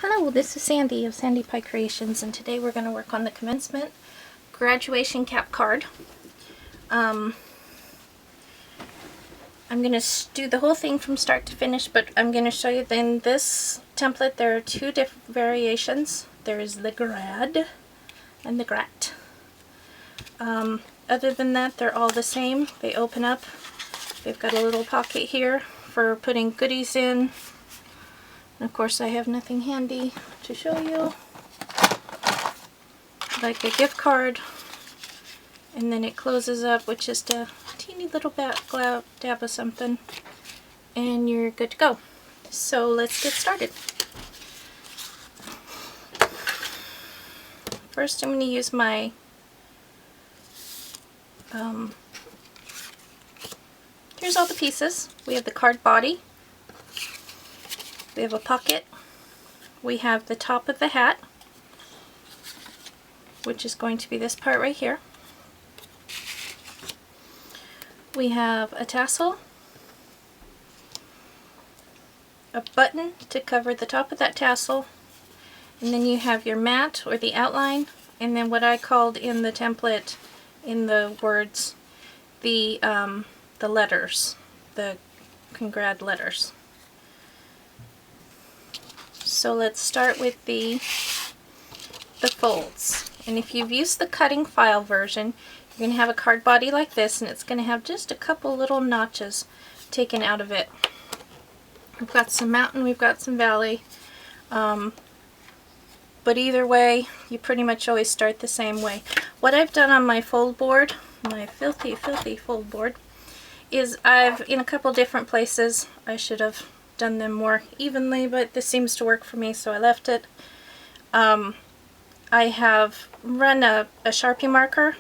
Hello, this is Sandy of Sandy Pie Creations, and today we're going to work on the Commencement graduation cap card. I'm going to do the whole thing from start to finish, but I'm going to show you that in this template there are two different variations. There is the grad and the grat. Other than that, they're all the same. They open up. They've got a little pocket here for putting goodies in. And of course I have nothing handy to show you, like a gift card, and then it closes up with just a teeny little dab of something, and you're good to go. So let's get started. First I'm going to use my here's all the pieces. We have the card body. We have a pocket, we have the top of the hat, which is going to be this part right here. We have a tassel, a button to cover the top of that tassel, and then you have your mat or the outline, and then what I called in the template, in the words, the letters, the congrat letters. So let's start with the folds. And if you've used the cutting file version, you're going to have a card body like this, and it's going to have just a couple little notches taken out of it. We've got some mountain, we've got some valley, but either way, you pretty much always start the same way. What I've done on my fold board, my filthy fold board, is in a couple different places, I should have done them more evenly, but this seems to work for me, so I left it. I have run a Sharpie marker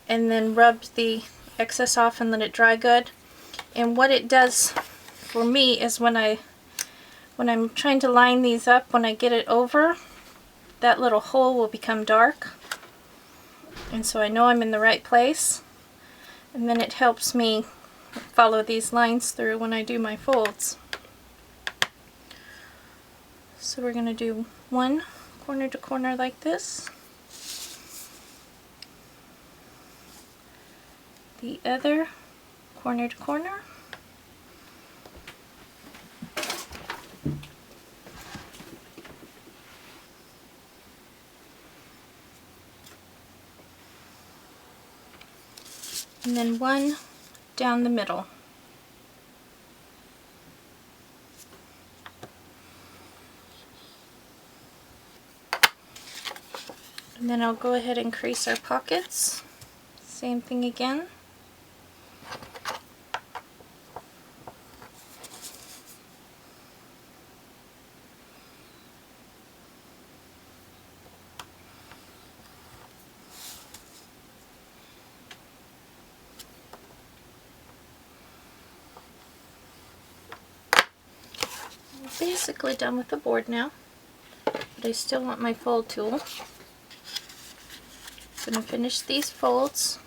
and then rubbed the excess off and let it dry good. And what it does for me is when I'm trying to line these up, when I get it over, that little hole will become dark, and so I know I'm in the right place, and then it helps me follow these lines through when I do my folds. So we're going to do one corner to corner like this, the other corner to corner, and then one down the middle. And then I'll go ahead and crease our pockets. Same thing again. I'm basically done with the board now, but I still want my fold tool. I'm going to finish these folds.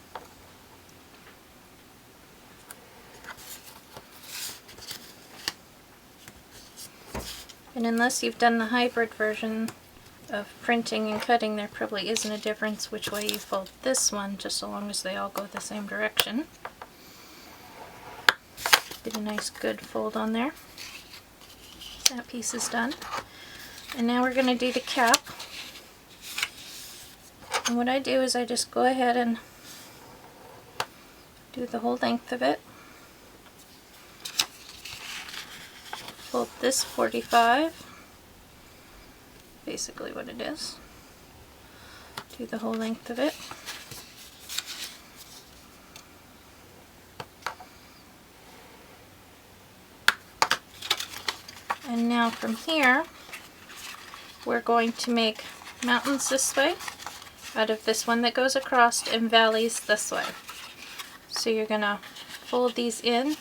And unless you've done the hybrid version of printing and cutting, there probably isn't a difference which way you fold this one, just so long as they all go the same direction. Get a nice good fold on there. That piece is done. And now we're going to do the cap. And what I do is I just go ahead and do the whole length of it. Fold this 45, basically what it is. Do the whole length of it. And now from here, we're going to make mountains this way out of this one that goes across, and valleys this way. So you're going to fold these in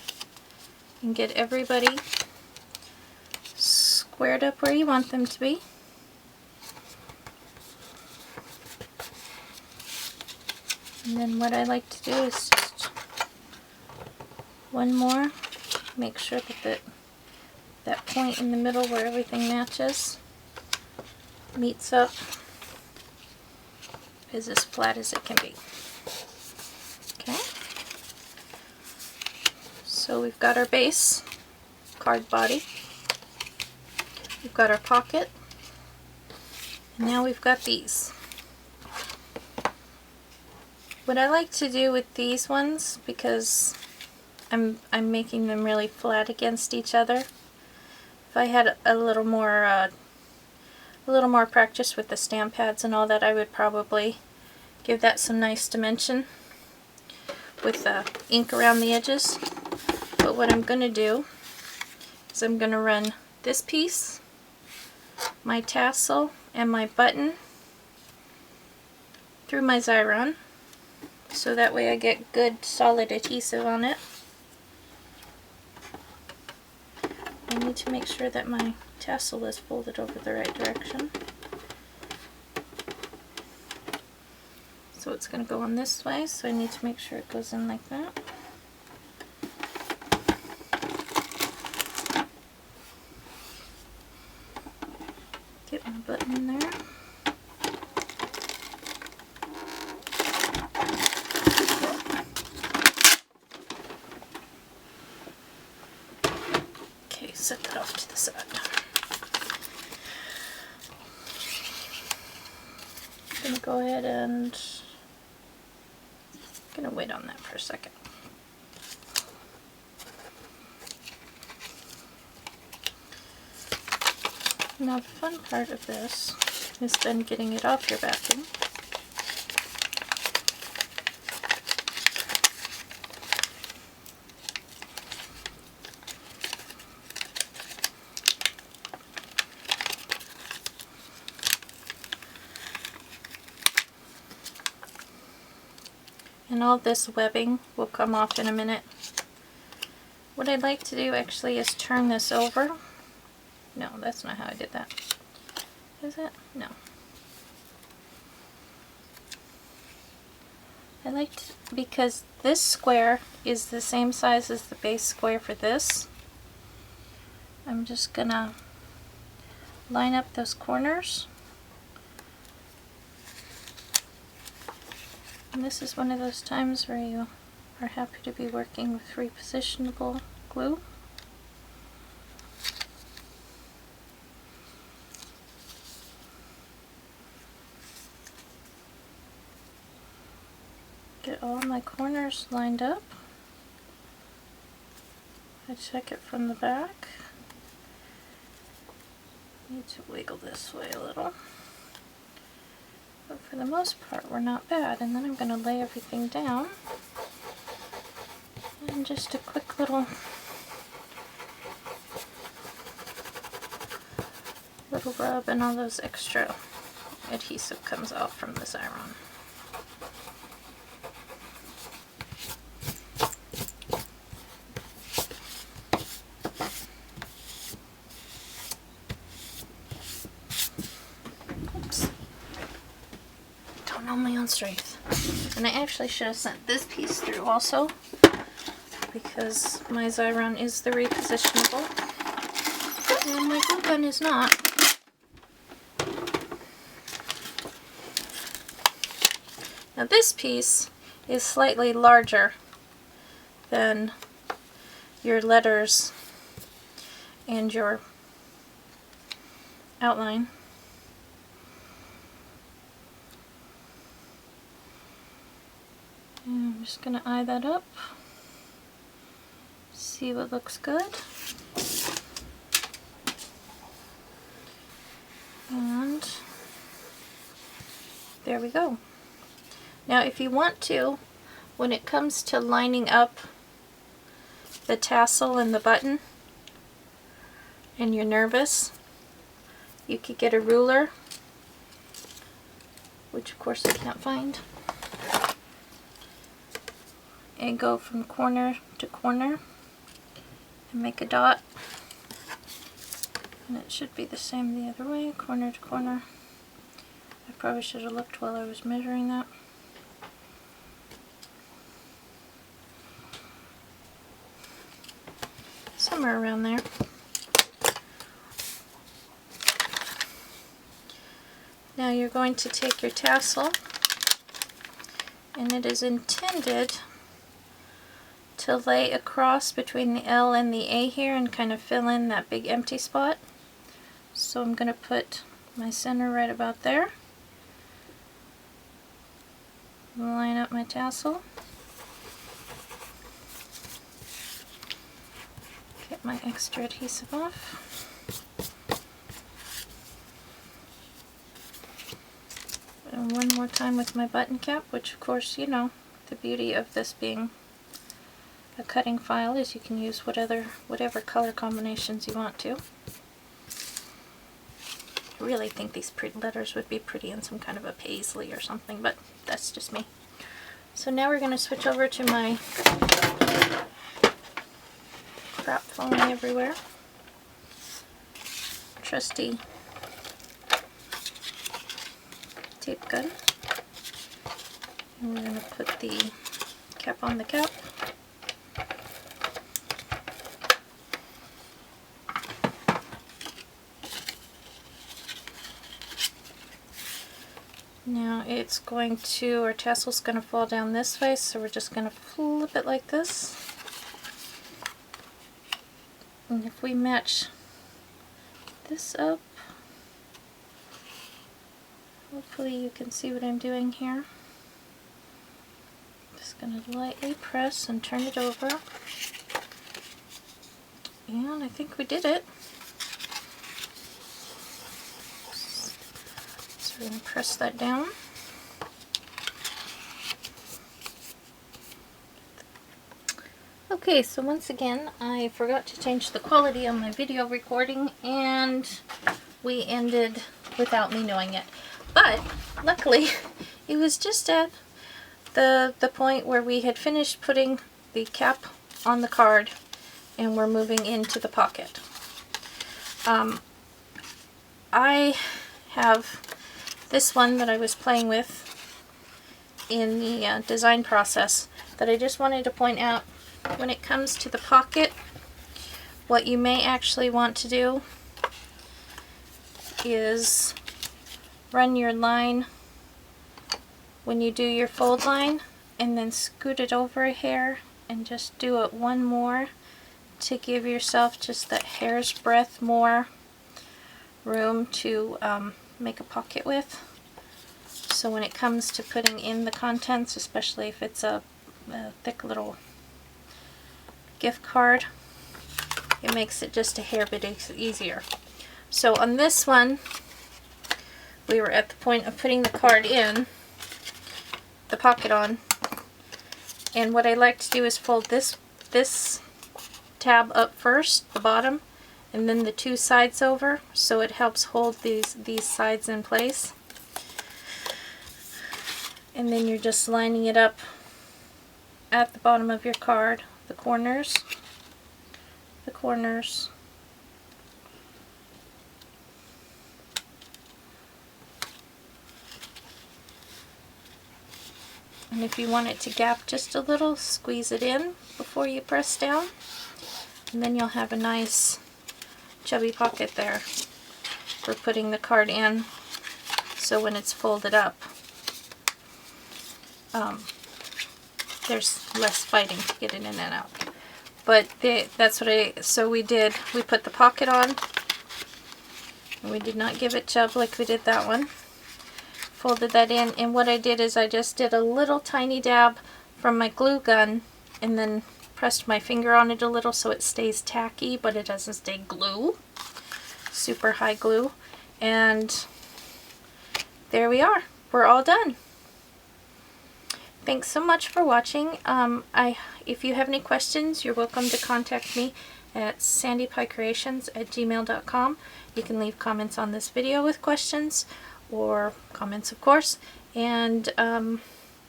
and get everybody squared up where you want them to be. And then what I like to do is just one more, make sure that that point in the middle where everything matches. meets up is as flat as it can be. Okay, so we've got our base card body, we've got our pocket, and now we've got these. What I like to do with these ones, because I'm making them really flat against each other, if I had a little more practice with the stamp pads and all that, I would probably give that some nice dimension with ink around the edges. But what I'm going to do is I'm going to run this piece, my tassel, and my button through my Xyron, so that way I get good solid adhesive on it. I need to make sure that my tassel is folded over the right direction. So it's going to go on this way, so I need to make sure it goes in like that. Get my button in there. Okay, set that off to the side. I'm going to go ahead and I'm going to wait on that for a second. Now the fun part of this is then getting it off your backing. And all this webbing will come off in a minute. What I'd like to do actually is turn this over. No, that's not how I did that. Is it? No. I like to, because this square is the same size as the base square for this, I'm just gonna line up those corners. And this is one of those times where you are happy to be working with repositionable glue. Get all my corners lined up. I check it from the back. Need to wiggle this way a little. But for the most part, we're not bad. And then I'm going to lay everything down. And just a quick little rub, and all those extra adhesive comes off from the Xyron. My own strength. And I actually should have sent this piece through also, because my Xyron is the repositionable and my glue gun is not. Now this piece is slightly larger than your letters and your outline. And I'm just going to eye that up, see what looks good. And there we go. Now if you want to, when it comes to lining up the tassel and the button, and you're nervous, you could get a ruler, which of course I can't find, and go from corner to corner and make a dot. And it should be the same the other way, corner to corner. I probably should have looked while I was measuring that. Somewhere around there. Now you're going to take your tassel, and it is intended to lay across between the L and the A here and kind of fill in that big empty spot. So I'm going to put my center right about there. Line up my tassel. Get my extra adhesive off. And one more time with my button cap, which of course, you know, the beauty of this being a cutting file is you can use whatever color combinations you want to. I really think these letters would be pretty in some kind of a paisley or something, but that's just me. So now we're going to switch over to my crap falling everywhere. Trusty tape gun. And we're going to put the cap on the cap. Now it's going to, our tassel's going to fall down this way, so we're just going to flip it like this. And if we match this up, hopefully you can see what I'm doing here. Just going to lightly press and turn it over. And I think we did it. We're going to press that down. Okay, so once again, I forgot to change the quality on my video recording, and we ended without me knowing it. But luckily, it was just at the point where we had finished putting the cap on the card, and we're moving into the pocket. I have this one that I was playing with in the design process that I just wanted to point out. When it comes to the pocket, what you may actually want to do is run your line when you do your fold line, and then scoot it over a hair and just do it one more to give yourself just that hair's breadth more room to make a pocket with. So when it comes to putting in the contents, especially if it's a thick little gift card, it makes it just a hair bit easier. So on this one, we were at the point of putting the card in, the pocket on, and what I like to do is fold this tab up first, the bottom, and then the two sides over, so it helps hold these sides in place. And then you're just lining it up at the bottom of your card, the corners, and if you want it to gap just a little, squeeze it in before you press down, and then you'll have a nice chubby pocket there for putting the card in, so when it's folded up, there's less fighting to get it in and out. But that's what so we put the pocket on, and we did not give it chub like we did that one. Folded that in, and what I did is I just did a little tiny dab from my glue gun, and then pressed my finger on it a little so it stays tacky, but it doesn't stay glue, super high glue. And there we are, we're all done. Thanks so much for watching. If you have any questions, you're welcome to contact me at sandypiecreations@gmail.com. You can leave comments on this video with questions, or comments of course, and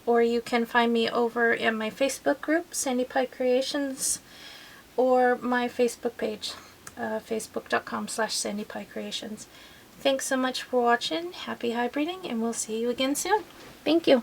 or you can find me over in my Facebook group, Sandy Pie Creations, or my Facebook page, facebook.com/sandypiecreations. Thanks so much for watching, happy hybriding, and we'll see you again soon. Thank you.